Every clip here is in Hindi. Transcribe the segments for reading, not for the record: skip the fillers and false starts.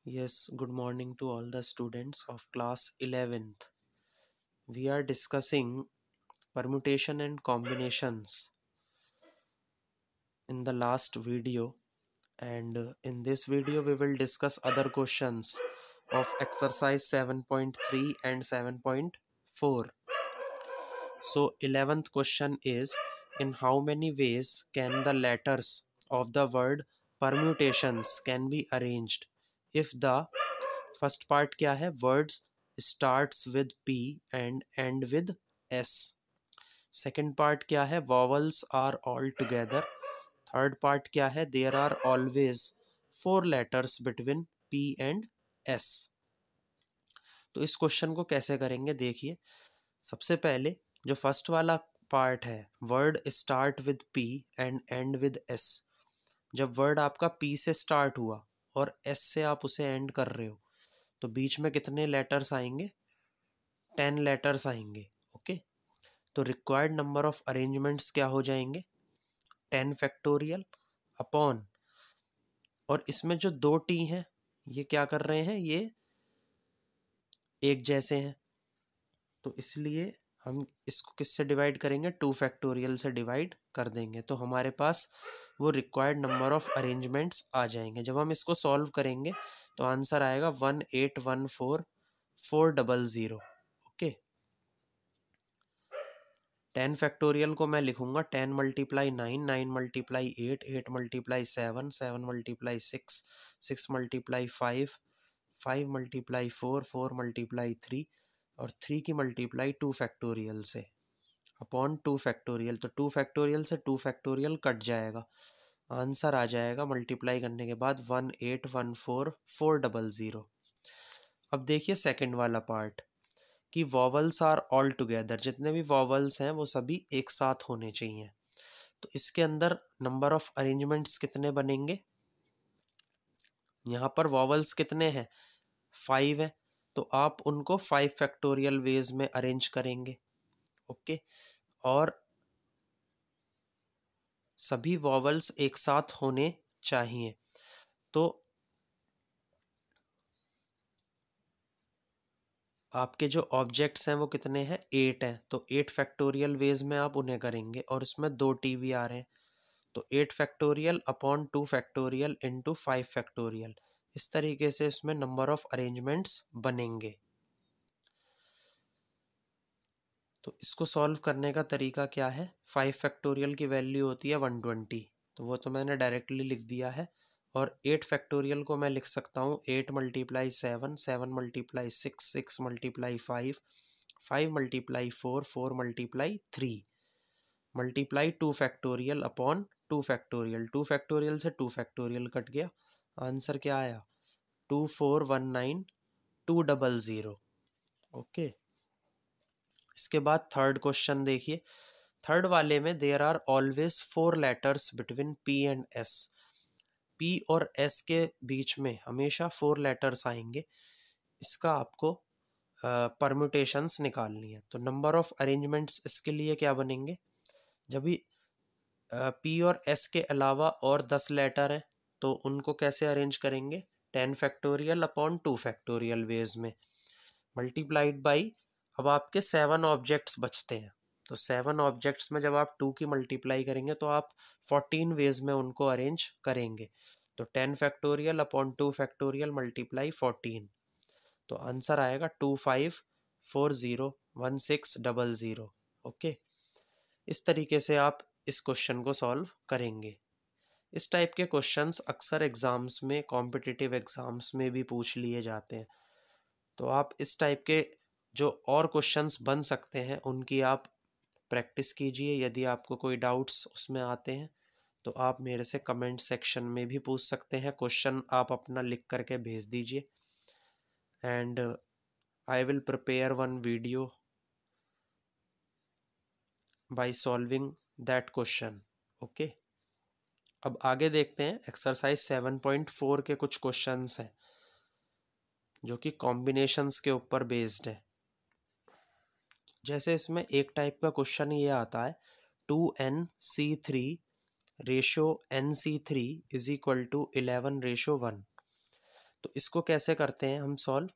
Yes, good morning to all the students of class 11th. We are discussing permutation and combinations in the last video, and in this video we will discuss other questions of exercise 7.3 and 7.4. So 11th question is, in how many ways can the letters of the word permutations can be arranged if the first part क्या है, words starts with P and end with S. Second part क्या है, vowels are all together. Third part क्या है, there are always 4 letters between P and S. तो इस क्वेश्चन को कैसे करेंगे देखिए. सबसे पहले जो फर्स्ट वाला पार्ट है, word start with P and end with S. जब वर्ड आपका पी से स्टार्ट हुआ और एस से आप उसे एंड कर रहे हो तो बीच में कितने लेटर्स आएंगे, 10 लेटर्स आएंगे. ओके, तो रिक्वायर्ड नंबर ऑफ अरेंजमेंट्स क्या हो जाएंगे, 10 फैक्टोरियल अपॉन, और इसमें जो दो टी हैं ये क्या कर रहे हैं, ये एक जैसे हैं, तो इसलिए हम इसको किससे डिवाइड करेंगे, 2 फैक्टोरियल से डिवाइड कर देंगे. तो हमारे पास वो रिक्वायर्ड नंबर ऑफ अरेंजमेंट्स आ जाएंगे. जब हम इसको सॉल्व करेंगे तो आंसर आएगा 1814400. ओके, 10 फैक्टोरियल को मैं लिखूंगा 10 multiply 9, 9 multiply 8, 8 multiply 7, 7 multiply 6, 6 multiply 5, 5 multiply 4, 4 multiply 3 और 3 की मल्टीप्लाई 2 फैक्टोरियल से अपॉन 2 फैक्टोरियल. तो 2 फैक्टोरियल से 2 फैक्टोरियल कट जाएगा, आंसर आ जाएगा मल्टीप्लाई करने के बाद 1814400. अब देखिए सेकंड वाला पार्ट कि वॉवल्स आर ऑल टुगेदर, जितने भी वॉवल्स हैं वो सभी एक साथ होने चाहिए. तो इसके अंदर नंबर ऑफ अरेंजमेंट्स कितने बनेंगे, यहाँ पर वॉवल्स कितने हैं, 5 है, तो आप उनको 5 फैक्टोरियल वेज में अरेंज करेंगे. ओके, और सभी वॉवल्स एक साथ होने चाहिए. तो आपके जो ऑब्जेक्ट्स हैं वो कितने हैं, 8 हैं, तो 8 फैक्टोरियल वेज में आप उन्हें करेंगे और इसमें 2 टीवी आ रहे हैं, तो 8 factorial upon 2 factorial into 5 factorial. इस तरीके से इसमें नंबर ऑफ अरेंजमेंट्स बनेंगे. तो इसको सॉल्व करने का तरीका क्या है, 5 फैक्टोरियल की वैल्यू होती है 120, तो वो तो मैंने डायरेक्टली लिख दिया है. और 8 फैक्टोरियल को मैं लिख सकता हूँ 8 multiply 7, 7 multiply 6, 6 multiply 5, 5 multiply 4, 4 multiply 3 multiply 2 factorial upon 2 factorial. 2 factorial से 2 फैक्टोरियल कट गया, आंसर क्या आया, 2419200. ओके, इसके बाद थर्ड क्वेश्चन देखिए. थर्ड वाले में there are always 4 letters between P and S. P और एस के बीच में हमेशा 4 लेटर्स आएंगे. इसका आपको परम्यूटेशंस निकालनी है. तो नंबर ऑफ अरेंजमेंट्स इसके लिए क्या बनेंगे, जब भी पी और एस के अलावा और 10 लेटर हैं तो उनको कैसे अरेंज करेंगे, 10 फैक्टोरियल अपॉन 2 फैक्टोरियल वेज में मल्टीप्लाइड बाई, अब आपके 7 ऑब्जेक्ट्स बचते हैं, तो 7 ऑब्जेक्ट्स में जब आप 2 की मल्टीप्लाई करेंगे तो आप 14 वेज में उनको अरेंज करेंगे. तो 10 फैक्टोरियल अपॉन 2 फैक्टोरियल मल्टीप्लाई 14, तो आंसर आएगा 25401600. ओके, इस तरीके से आप इस क्वेश्चन को सॉल्व करेंगे. इस टाइप के क्वेश्चंस अक्सर एग्जाम्स में, कॉम्पिटिटिव एग्जाम्स में भी पूछ लिए जाते हैं. तो आप इस टाइप के जो और क्वेश्चंस बन सकते हैं उनकी आप प्रैक्टिस कीजिए. यदि आपको कोई डाउट्स उसमें आते हैं तो आप मेरे से कमेंट सेक्शन में भी पूछ सकते हैं. क्वेश्चन आप अपना लिख करके भेज दीजिए and I will prepare one video by solving that question. Okay, अब आगे देखते हैं. एक्सरसाइज 7.4 के कुछ क्वेश्चंस हैं जो कि कॉम्बिनेशंस के ऊपर बेस्ड है. जैसे इसमें एक टाइप का क्वेश्चन ये आता है, 2nc3 ratio nc3 is equal to 11:1. तो इसको कैसे करते हैं हम solve,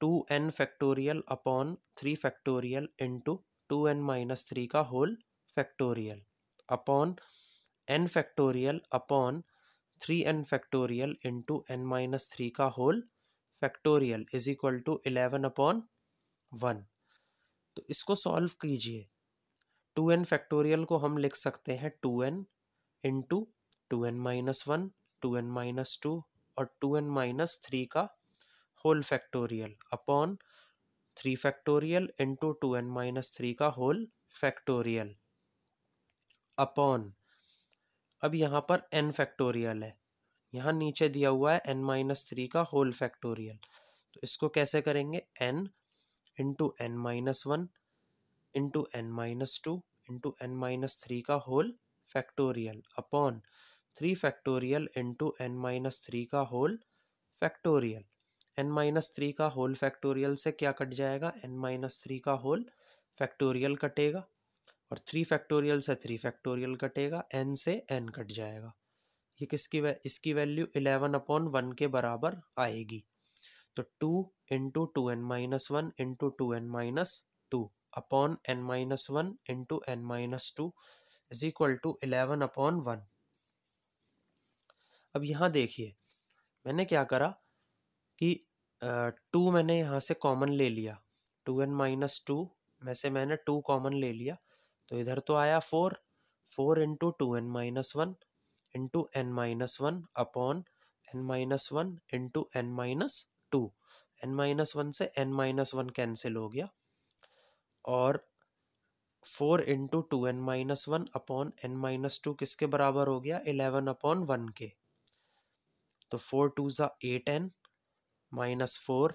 2n factorial upon 3 factorial into 2n-3 का whole factorial upon n factorial upon 3n factorial into n-3 का whole factorial is equal to 11 upon 1। तो इसको सॉल्व कीजिए। 2n फैक्टोरियल को हम लिख सकते हैं 2n इंटू 2n-1, 2n-2 और 2n-3 का whole factorial upon 3 factorial into 2n-3 का होल फैक्टोरियल अपॉन, अब यहाँ पर n फैक्टोरियल है, यहाँ नीचे दिया हुआ है n-3 का होल फैक्टोरियल। तो इसको कैसे करेंगे, n into n-1 into n-2 into n-3 का whole factorial upon 3 factorial into n-3 का होल फैक्टोरियल। n-3 का होल फैक्टोरियल से क्या कट जाएगा, n-3 का होल फैक्टोरियल कटेगा और 3 फैक्टोरियल से 3 फैक्टोरियल कटेगा, n से n कट जाएगा। ये इसकी वैल्यू 11 अपॉन 1 के बराबर आएगी। तो 2 into 2n-1 into 2n-2 upon n-1 into n-2 is equal to 11 upon 1। अब यहाँ देखिए मैंने क्या करा कि 2 मैंने यहाँ से कॉमन ले लिया, 2n-2 में से मैंने 2 कॉमन ले लिया, तो इधर तो आया 4 into 2n-1 into n-1 upon n-1 into n-2, n-1 से n-1 कैंसिल हो गया और 4 इंटू 2n-1 अपॉन n-2 किसके बराबर हो गया, 11 अपॉन 1 के। तो 4 2 ज़ा 8n minus 4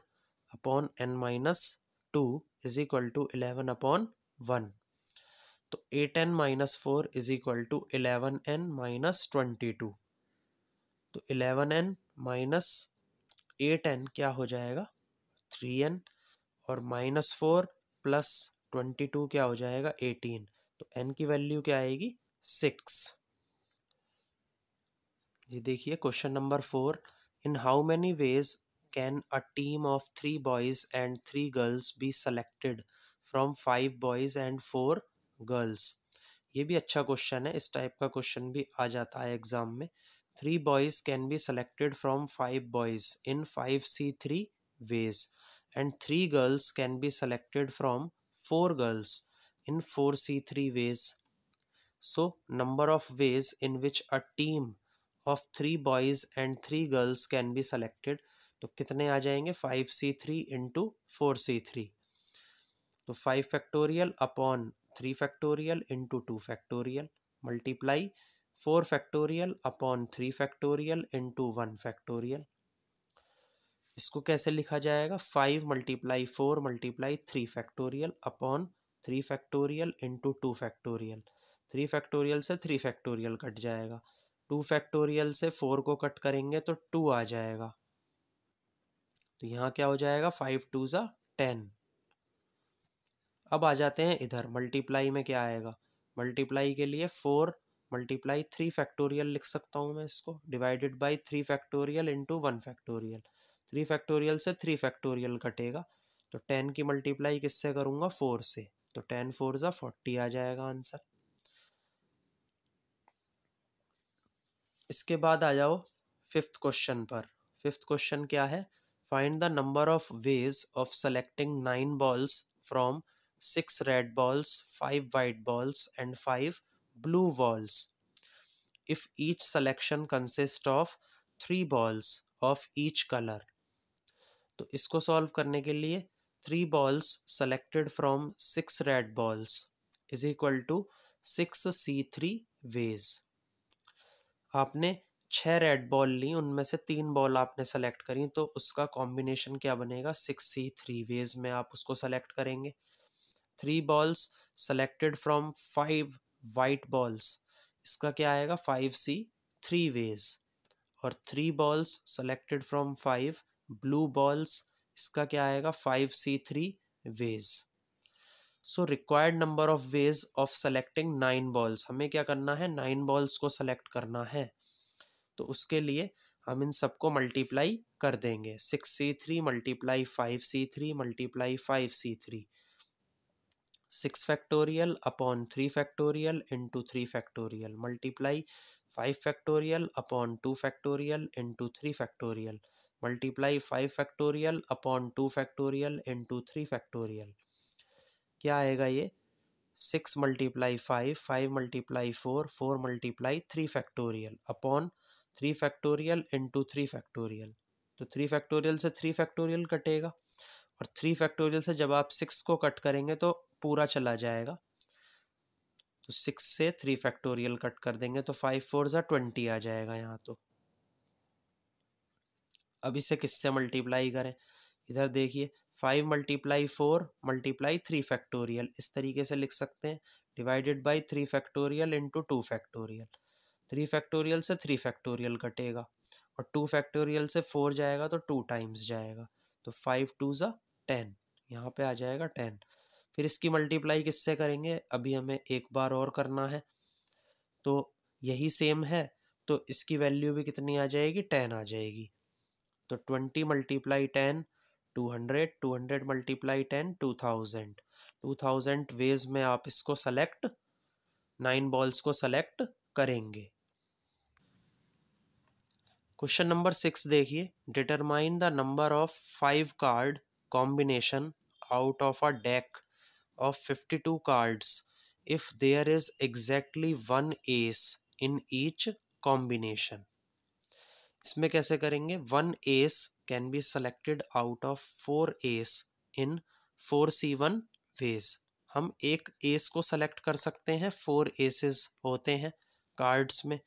upon n-2 is equal to 11 upon 1। तो 8n minus 4 is equal to 11n minus 22। तो 11n माइनस 8n क्या हो जाएगा, 3n और माइनस 4 प्लस 22 क्या हो जाएगा, 18। तो n की वैल्यू क्या आएगी, 6। ये देखिए question number 4, in how many ways can a team of 3 boys and 3 girls be selected from 5 boys and 4 girls. ये भी अच्छा क्वेश्चन है, इस टाइप का क्वेश्चन भी आ जाता है एग्जाम में। 3 boys can be selected from 5 boys in 5C3 ways and 3 girls can be selected from 4 girls in 4C3 ways. So, number of ways in which a team of 3 boys and 3 girls can be selected. तो कितने आ जाएंगे, 5C3 into 4C3। तो 5 factorial upon 3 factorial into 2 factorial multiply 4 factorial upon 3 factorial into 1 factorial. इसको कैसे लिखा जाएगा, 5 multiply 4 multiply 3 factorial upon 3 factorial into 2 factorial. 3 factorial से 3 फैक्टोरियल कट जाएगा, 2 फैक्टोरियल से 4 को कट करेंगे तो 2 आ जाएगा। तो यहाँ क्या हो जाएगा, 5 2 ज़ा 10। अब आ जाते हैं इधर, मल्टीप्लाई में क्या आएगा, मल्टीप्लाई के लिए 4 मल्टीप्लाई 3 फैक्टोरियल लिख सकता हूँ मैं इसको, divided by 3 factorial into 1 factorial. 3 factorial से 3 फैक्टोरियल कटेगा, तो 10 की मल्टीप्लाई किससे करूँगा, 4 से, तो 10 4 ज़ा 40 आ जाएगा आंसर। इसके बाद आ जाओ 5th क्वेश्चन पर। 5th क्वेश्चन क्या है, find the number of ways of selecting 9 balls from 6 red balls, 5 white balls and 5 blue balls if each selection consists of 3 balls of each color। तो इसको सॉल्व करने के लिए 3 balls selected from 6 red balls is equal to 6C3 ways। आपने 6 रेड बॉल ली, उनमें से 3 बॉल आपने सेलेक्ट करी, तो उसका कॉम्बिनेशन क्या बनेगा, 6C3 वेज में आप उसको सेलेक्ट करेंगे। 3 balls selected from 5 white balls, इसका क्या आएगा, 5C3 ways। और 3 balls selected from 5 blue balls, इसका क्या आएगा, 5C3 ways। So required number of ways of selecting 9 balls, हमें क्या करना है, 9 balls को सेलेक्ट करना है। तो उसके लिए हम इन सबको मल्टीप्लाई कर देंगे। 6c3 multiply 5c3 multiply 5c3, 6 factorial upon 3 factorial into 3 factorial multiply 5 factorial upon 2 factorial into 3 factorial multiply 5 factorial upon 2 factorial into 3 factorial. क्या आएगा ये? 6 multiply 5, 5 multiply 4, 4 multiply 3 factorial upon 3 factorial into 3 factorial. तो 3 फैक्टोरियल से 3 फैक्टोरियल कटेगा, और 3 फैक्टोरियल से जब आप 6 को कट करेंगे तो पूरा चला जाएगा। तो 6 से 3 फैक्टोरियल कट कर देंगे तो 5 4 ज़ा 20 आ जाएगा यहाँ। तो अब इसे किससे मल्टीप्लाई करें? इधर देखिए, 5 मल्टीप्लाई 4 मल्टीप्लाई 3 फैक्टोरियल, इस तरीके से लिख सकते हैं, divided by 3 factorial into 2 factorial. 3 factorial से 3 फैक्टोरियल कटेगा, और 2 फैक्टोरियल से 4 जाएगा तो 2 टाइम्स जाएगा, तो 5 2 ज़ा 10, यहाँ पे आ जाएगा 10। फिर इसकी मल्टीप्लाई किससे करेंगे? अभी हमें एक बार और करना है, तो यही सेम है, तो इसकी वैल्यू भी कितनी आ जाएगी? 10 आ जाएगी। तो 20 मल्टीप्लाई 10 200, 200 मल्टीप्लाई 10 2000, 2000 वेज में आप इसको सेलेक्ट 9 बॉल्स को सेलेक्ट करेंगे। क्वेश्चन नंबर 6 देखिए, determine the number of 5 card combination out of a deck of 52 cards if there is exactly one ace in each combination। इसमें कैसे करेंगे? 1 ace can be selected out of 4 ace in 4c1 ways। हम एक ace को सेलेक्ट कर सकते हैं, 4 aces होते हैं कार्ड्स में,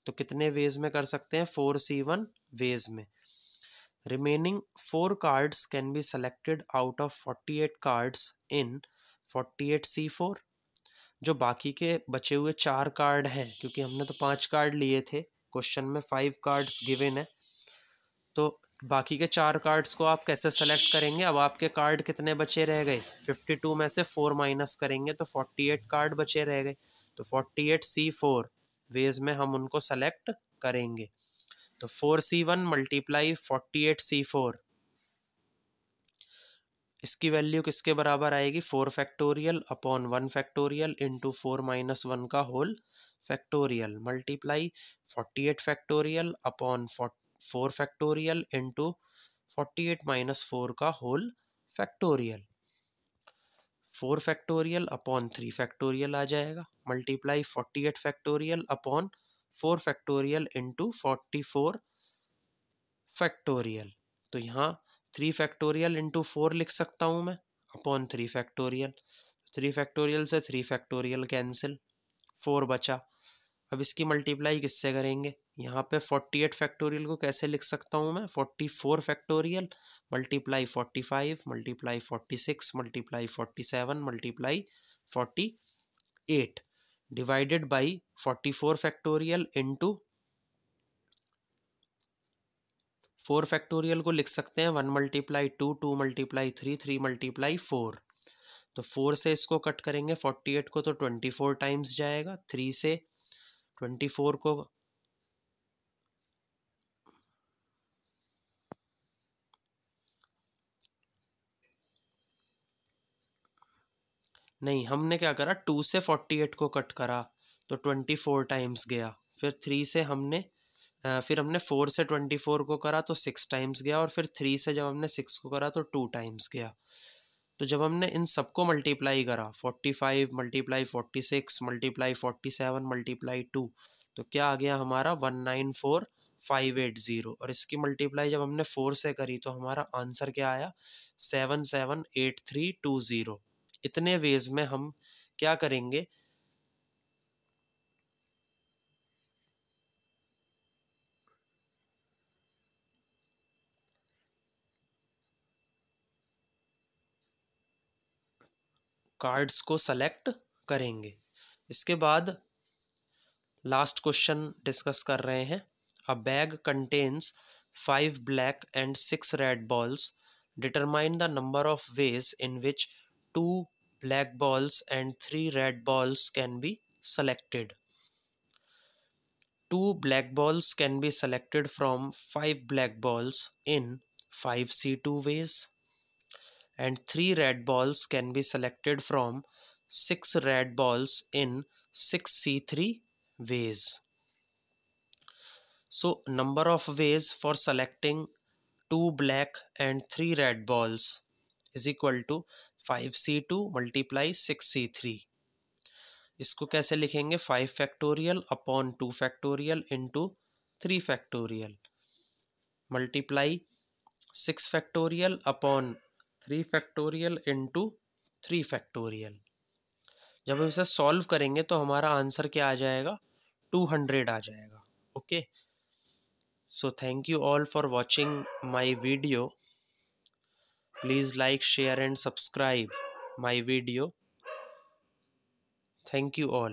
तो कितने वेज में कर सकते हैं? 4c1 वेज में। Remaining 4 cards can be selected out of 48 cards in 48c4। जो बाकी के बचे हुए 4 कार्ड हैं, क्योंकि हमने तो 5 कार्ड लिए थे, क्वेश्चन में 5 कार्ड्स गिवन है, तो बाकी के 4 कार्ड्स को आप कैसे सेलेक्ट करेंगे? अब आपके कार्ड कितने बचे रह गए? 52 में से 4 माइनस करेंगे तो 48 कार्ड बचे रह गए, तो 48c4 वेज में हम उनको सेलेक्ट करेंगे। तो 4c1 मल्टीप्लाई 48c4, इसकी वैल्यू किसके बराबर आएगी? 4 factorial upon 1 factorial into 4 minus 1 का whole factorial multiply 48 factorial upon 4 factorial into 48 minus 4 का whole factorial. 4 factorial upon 3 factorial आ जाएगा, multiply 48 factorial upon 4 factorial into 44 factorial. तो यहाँ 3 फैक्टोरियल इंटू 4 लिख सकता हूँ मैं, अपॉन 3 फैक्टोरियल। 3 फैक्टोरियल से 3 फैक्टोरियल कैंसिल, 4 बचा। अब इसकी मल्टीप्लाई किससे करेंगे? यहाँ पे 48 फैक्टोरियल को कैसे लिख सकता हूँ मैं? 44 factorial multiply 45 multiply 46 multiply 47 multiply 48 divided by 44 factorial into 4 factorial को लिख सकते हैं 1 मल्टीप्लाई 2, 2 मल्टीप्लाई 3, 3 मल्टीप्लाई 4। तो 4 से इसको कट करेंगे 48 को तो 24 टाइम्स जाएगा, 3 से 24 को नहीं, हमने क्या करा, 2 से 48 को कट करा तो 24 टाइम्स गया, फिर 3 से हमने फिर हमने 4 से 24 को करा तो 6 टाइम्स गया, और फिर 3 से जब हमने 6 को करा तो 2 टाइम्स गया। तो जब हमने इन सबको मल्टीप्लाई करा 45 मल्टीप्लाई 46 मल्टीप्लाई 47 मल्टीप्लाई 2, तो क्या आ गया हमारा? 194580। और इसकी मल्टीप्लाई जब हमने 4 से करी तो हमारा आंसर क्या आया? 778320। इतने वेज में हम क्या करेंगे? कार्ड्स को सेलेक्ट करेंगे। इसके बाद लास्ट क्वेश्चन डिस्कस कर रहे हैं। अ bag contains 5 black and 6 red balls, determine the number of ways in which 2 black balls and 3 red balls can be selected. 2 black balls can be selected from 5 black balls in 5C2 ways, and 3 red balls can be selected from 6 red balls in 6C3 ways. So number of ways for selecting 2 black and 3 red balls is equal to 5C2 multiply 6C3. इसको कैसे लिखेंगे? 5 factorial upon 2 factorial into 3 factorial multiply 6 factorial upon 3 factorial into 3 factorial. जब हम इसे सॉल्व करेंगे तो हमारा आंसर क्या आ जाएगा? 200 आ जाएगा। Okay, so thank you all for watching my video. Please like, share and subscribe my video. Thank you all.